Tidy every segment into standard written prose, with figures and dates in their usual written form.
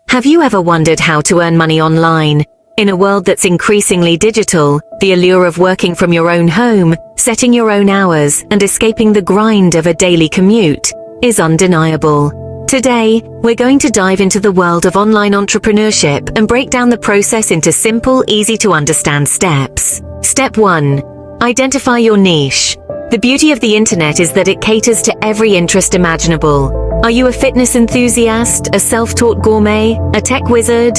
Have you ever wondered how to earn money online? In a world that's increasingly digital, the allure of working from your own home, setting your own hours, and escaping the grind of a daily commute is undeniable. Today, we're going to dive into the world of online entrepreneurship and break down the process into simple, easy-to-understand steps. Step 1. Identify your niche. The beauty of the internet is that it caters to every interest imaginable. Are you a fitness enthusiast, a self-taught gourmet, a tech wizard?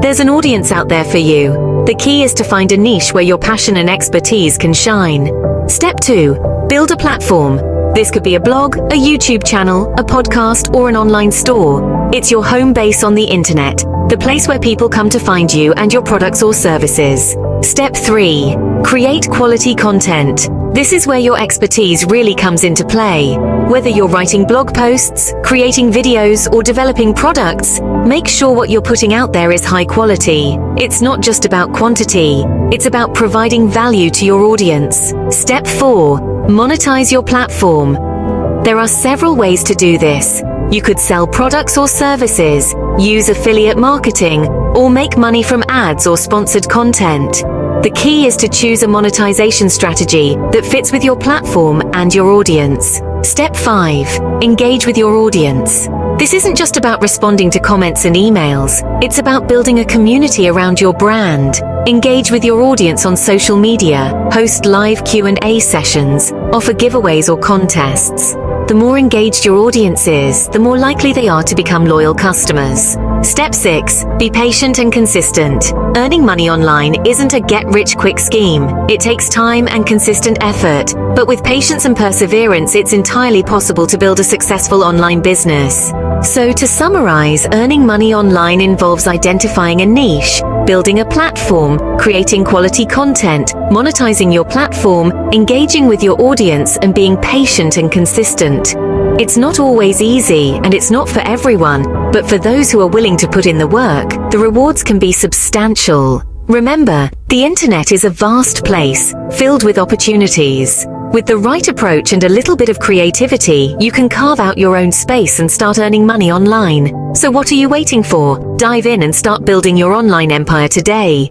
There's an audience out there for you. The key is to find a niche where your passion and expertise can shine. Step 2. Build a platform. This could be a blog, a YouTube channel, a podcast, or an online store. It's your home base on the internet, the place where people come to find you and your products or services. Step 3. Create quality content. This is where your expertise really comes into play. Whether you're writing blog posts, creating videos, or developing products, make sure what you're putting out there is high quality. It's not just about quantity, it's about providing value to your audience. Step 4. Monetize your platform. There are several ways to do this. You could sell products or services, use affiliate marketing, or make money from ads or sponsored content. The key is to choose a monetization strategy that fits with your platform and your audience. Step 5. Engage with your audience. This isn't just about responding to comments and emails. It's about building a community around your brand. Engage with your audience on social media, host live Q&A sessions, offer giveaways or contests. The more engaged your audience is, the more likely they are to become loyal customers. Step 6. Be patient and consistent. Earning money online isn't a get-rich-quick scheme. It takes time and consistent effort, but with patience and perseverance, it's entirely possible to build a successful online business. So to summarize, earning money online involves identifying a niche, building a platform, creating quality content, monetizing your platform, engaging with your audience, and being patient and consistent. It's not always easy, and it's not for everyone, but for those who are willing to put in the work, the rewards can be substantial. Remember, the internet is a vast place, filled with opportunities. With the right approach and a little bit of creativity, you can carve out your own space and start earning money online. So what are you waiting for? Dive in and start building your online empire today.